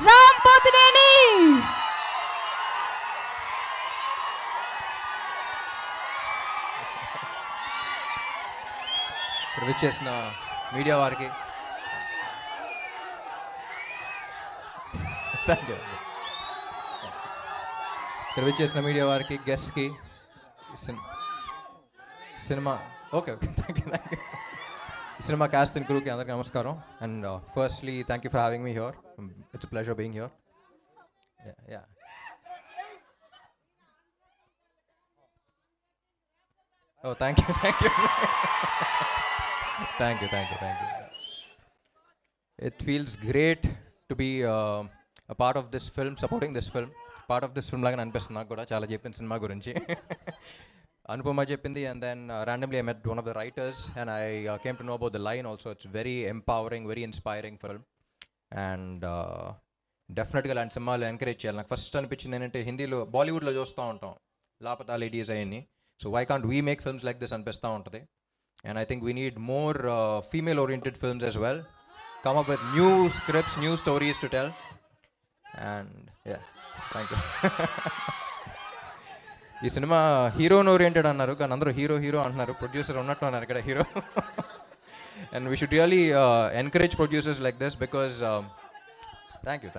రామ్ పోతినేని. ఇక్కడ విచ్చేసిన మీడియా వారికి థ్యాంక్ యూ. ఇక్కడ విచ్చేసిన మీడియా వారికి, గెస్ట్కి, cinema okay thank you cinema cast and క్రూకి అందరికీ నమస్కారం. And firstly thank you for having me here. It's pleasure being here. Yeah oh thank you thank you thank you. It feels great to be a part of this film, supporting this film. Part of this film లాగా అనిపిస్తుంది నాకు కూడా. చాలా చెప్పింది cinema గురించి, అనుపమ చెప్పింది. And then randomly I met one of the writers and I came to know about the line also. It's very empowering, very inspiring film. And డెఫినెట్గా ఇలాంటి సినిమాలు ఎంకరేజ్ చేయాలి. నాకు ఫస్ట్ అనిపించింది ఏంటంటే, హిందీలో బాలీవుడ్లో చూస్తూ ఉంటాం లాపతా లేడీస్ అయ్యి. So why can't we make films like this అనిపిస్తూ ఉంటుంది. And I think we need more female-oriented films as well. Come up with new scripts, new stories to tell. And yeah, thank you. ఈ cinema హీరోన్ oriented అన్నారు, కానీ అందరూ hero అంటున్నారు. Producer ఉన్నట్టు అన్నారు ఇక్కడ hero. And we should really encourage producers like this because thank you.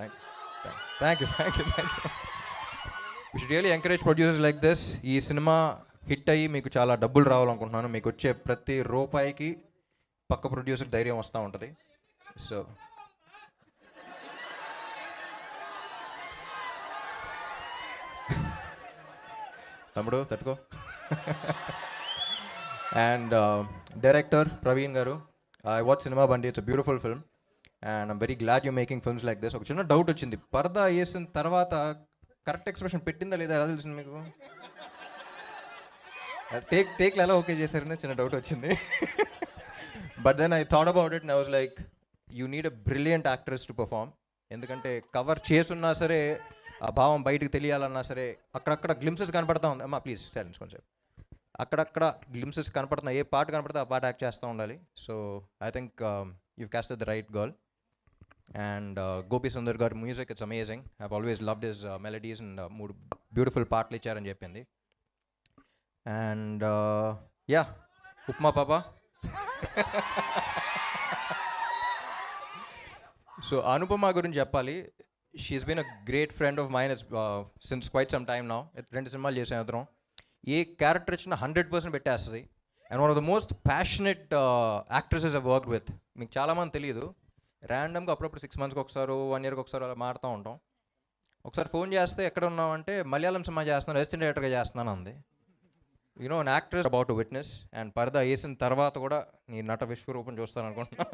We should really encourage producers like this. ఈ cinema hit అయ్యి మీకు చాలా డబ్బులు రావాలనుకుంటున్నాను. మీకు వచ్చే ప్రతి రూపాయికి పక్క ప్రొడ్యూసర్ ధైర్యం వస్తూ ఉంటుంది. సో తమ్ముడు తట్టుకో. అండ్ డైరెక్టర్ ప్రవీణ్ గారు, ఐ వాచ్ సినిమా బండి. It's a beautiful film and I'm very glad you making films like this. ఒక చిన్న డౌట్ వచ్చింది, పరదా వేసిన తర్వాత కరెక్ట్ ఎక్స్ప్రెషన్ పెట్టిందా లేదా ఎలా తెలిసింది మీకు? టేక్లు ఎలా ఓకే చేశారని చిన్న డౌట్ వచ్చింది. But then I thought about it and I was like, you need a brilliant actress to perform. ఎందుకంటే కవర్ చేసున్నా సరే, ఆ భావం బయటకు తెలియాలన్నా సరే, అక్కడక్కడ గ్లిమ్సెస్ కనపడతా ఉంది. అమ్మా ప్లీజ్ సైలెన్స్ కొంచెం. అక్కడక్కడ గ్లిమ్సెస్ కనపడుతున్నాయి, ఏ పాట కనపడితే ఆ పాట యాక్ట్ చేస్తూ ఉండాలి. So I think you casted the right girl. And Gopi Sundar గారు music, it's amazing. I have always loved his melodies and 3 beautiful పాటలు ఇచ్చారని చెప్పింది. అండ్ యా, ఉప్మా పాప. సో అనుపమ గురించి చెప్పాలి. She's been a great friend of mine since quite some time now. 2 సినిమాలు చేసాం ఇద్దరం. ఏ క్యారెక్టర్ ఇచ్చినా 100% పెట్టేస్తుంది. And one of the most passionate actresses I work with. మీకు చాలామంది తెలియదు, ర్యాండమ్గా అప్పుడప్పుడు 6 మంత్స్కి ఒకసారి, 1 ఇయర్కి ఒకసారి అలా మారుతూ ఉంటాం. ఒకసారి ఫోన్ చేస్తే ఎక్కడ ఉన్నామంటే, మలయాళం సినిమా చేస్తున్నాను, అసిస్టెంట్ డైరెక్టర్గా చేస్తున్నాను అంది. You know an actress about to witness. And పరదా వేసిన తర్వాత కూడా నీ నట విశ్వరూపం చూస్తాను అనుకుంటున్నా.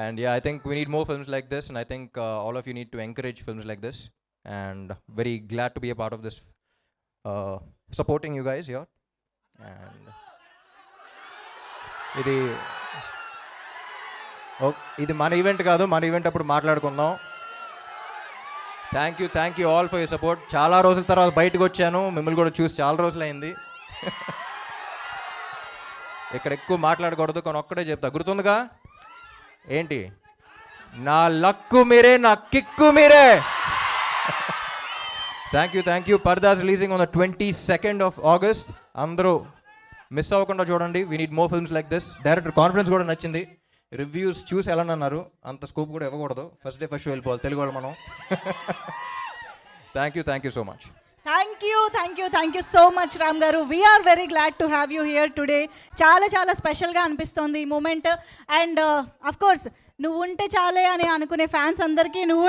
And yeah, I think we need more films like this, and I think all of you need to encourage films like this. And very glad to be a part of this, supporting you guys here. And ఇది మన event కాదు, మన event అప్పుడు మాట్లాడుకుందాం. Thank you all for your support. చాలా రోజుల తర్వాత బయటకు వచ్చాను, మిమ్మల్ని కూడా చూసి చాలా రోజులైంది. ఇక్కడ ఎక్కువ మాట్లాడకూడదు, కానీ ఒక్కడే చెప్తా, గుర్తుందిగా ఏంటి? నా లక్కు మీరే, నా కిక్కు మీరే. Thank you. Paradha's releasing on the 22nd of August. అందరూ మిస్ అవ్వకుండా చూడండి. We need more films like this. Director confidence కూడా నచ్చింది. రివ్యూస్ చూసి ఎలా అన్నారు, అంత స్కోప్ కూడా ఇవ్వకూడదు. ఫస్ట్ డే ఫస్ట్ షో వెళ్ళిపోవాలి తెలుగు వాళ్ళు మనం. Thank you so much. Thank you so much Ram గారు. We are very glad to have you here today. చాలా స్పెషల్గా అనిపిస్తోంది ఈ మూమెంట్. అండ్ అఫ్ కోర్స్ నువ్వు ఉంటే చాలే అని అనుకునే ఫ్యాన్స్ అందరికీ, నువ్వు